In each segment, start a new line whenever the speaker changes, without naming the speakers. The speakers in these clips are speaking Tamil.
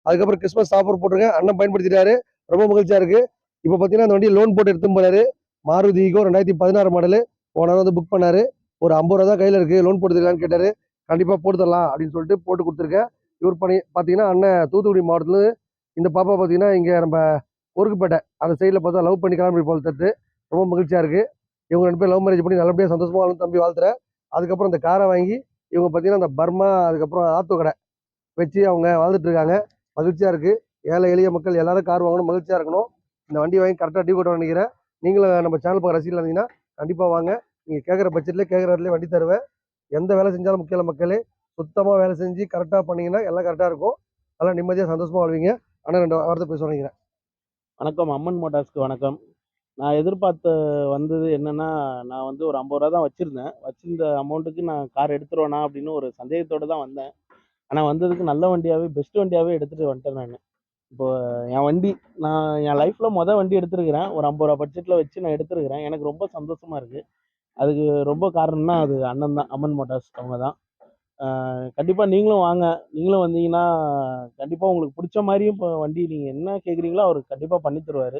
அதுக்கப்புறம் கிறிஸ்மஸ் ஆஃபர் போட்டிருக்கேன், அண்ணன் பயன்படுத்திட்டாரு, ரொம்ப மகிழ்ச்சியா இருக்கு. இப்போ பார்த்தீங்கன்னா அந்த வண்டியை லோன் போட்டு எடுத்துன்னு போறாரு. Maruti Eeco 2016 model. போன வந்து புக் பண்ணாரு. ஒரு 50 ரூபா தான் கையில் இருக்கு, லோன் போட்டு தரலான்னு கேட்டாரு. கண்டிப்பாக போட்டு தரலாம் அப்படின்னு சொல்லிட்டு போட்டு கொடுத்துருக்கேன். இவர் பார்த்தீங்கன்னா அண்ணன் தூத்துக்குடி மாவட்டத்தில். இந்த பாப்பா பார்த்தீங்கன்னா இங்கே நம்ம ஊருக்குப்பேட்டை அந்த சைடில் பார்த்தா லவ் பண்ணி கிளம்பி போல் தட்டு. ரொம்ப மகிழ்ச்சியாக இருக்குது. இவங்க 2 பேரும் லவ் மேரேஜ் பண்ணி நல்லபடியாக சந்தோஷமாக வாழணும் தம்பி வாழ்த்துறேன். அதுக்கப்புறம் இந்த காரை வாங்கி இவங்க பார்த்தீங்கன்னா அந்த பர்மா அதுக்கப்புறம் ஆத்தோ கடை வச்சு அவங்க வாழ்ந்துட்டு இருக்காங்க. மகிழ்ச்சியாக இருக்குது. ஏழை எளிய மக்கள் எல்லாரும் கார் வாங்கணும், மகிழ்ச்சியாக இருக்கணும். இந்த வண்டி வாங்கி கரெக்டாக டியூ கட்ட நினைக்கிறேன். நீங்களும் நம்ம சேனல் பார்க்குற ரசிகர்கள் இருந்தீங்கன்னா கண்டிப்பாக வாங்க. நீங்கள் கேட்குற பட்ஜெட்லேயே கேட்குற இடத்துல வண்டி தருவேன். எந்த வேலை செஞ்சாலும் முக்கிய மக்களே சுத்தமாக வேலை செஞ்சு கரெக்டாக பண்ணிங்கன்னா எல்லாம் கரெக்டாக இருக்கும். நல்லா நிம்மதியாக சந்தோஷமாக வாழ்வீங்க. ஆனால் 2 வார்த்தை பேச நினைக்கிறேன்.
வணக்கம், அம்மன் மோட்டார்ஸ்க்கு வணக்கம். நான் எதிர்பார்த்த வந்தது என்னன்னா, நான் வந்து ஒரு 50 ரூபா தான் வச்சிருந்தேன். வச்சிருந்த அமௌண்ட்டுக்கு நான் கார் எடுத்துருவேனா அப்படின்னு ஒரு சந்தேகத்தோட தான் வந்தேன். ஆனா வந்ததுக்கு நல்ல வண்டியாவே, பெஸ்ட் வண்டியாவே எடுத்துட்டு வந்துட்டேன் நானு. இப்போ என் வண்டி நான் என் லைஃப்ல வண்டி எடுத்திருக்கிறேன். ஒரு 50 ரூபா பட்ஜெட்ல வச்சு நான் எடுத்திருக்கிறேன். எனக்கு ரொம்ப சந்தோஷமா இருக்கு. அதுக்கு ரொம்ப காரணம்னா அது அண்ணன் தான். அம்மன் மோட்டார்ஸ் அவங்க தான். கண்டிப்பா நீங்களும் வாங்க. நீங்களும் வந்தீங்கன்னா, கண்டிப்பா உங்களுக்கு புடிச்ச மாரியும் இப்போ வண்டி நீங்க என்ன கேட்குறீங்களோ அவரு கண்டிப்பா பண்ணி தருவாரு.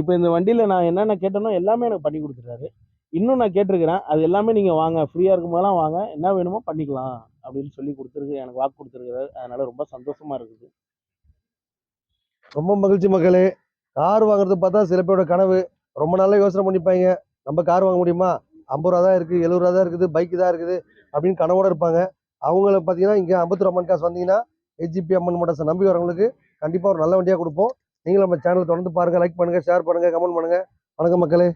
இப்ப இந்த வண்டியில நான் என்னென்ன கேட்டேனோ எல்லாமே எனக்கு பண்ணி குடுத்துட்டாரு. இன்னும் நான் கேட்டிருக்கிறேன். அது எல்லாமே நீங்க வாங்க. ஃப்ரீயா இருக்கும்போதெல்லாம் வாங்க. என்ன வேணுமோ பண்ணிக்கலாம். அப்படின்னு சொல்லி குடுத்துருக்கு. எனக்கு வாக்கு குடுத்துருக்காரு. அதனால ரொம்ப சந்தோஷமா இருக்குது.
ரொம்ப மகிழ்ச்சி மக்களே. கார் வாங்குறது பார்த்தா சில பேரோட கனவு. ரொம்ப நாளா யோசனை பண்ணிப்பாங்க. நம்ம கார் வாங்க முடியுமா? 50 ரூபா தான் இருக்கு, 70 ரூபா தான் இருக்குது, பைக் தான் இருக்குது அப்படின்னு கனவோட இருப்பாங்க. அவங்கள பார்த்தீங்கன்னா இங்கே அம்பத்தூர் அம்மன் காசு வந்தீங்கன்னா ஏஜிபி அம்மன் மோட்டார்ஸை நம்பி வரவங்களுக்கு கண்டிப்பாக ஒரு நல்ல வண்டியாக கொடுப்போம். நீங்களும் நம்ம சேனல் தொடர்ந்து பாருங்கள், லைக் பண்ணுங்கள், ஷேர் பண்ணுங்கள், கமெண்ட் பண்ணுங்கள். வணக்கம் மக்களே.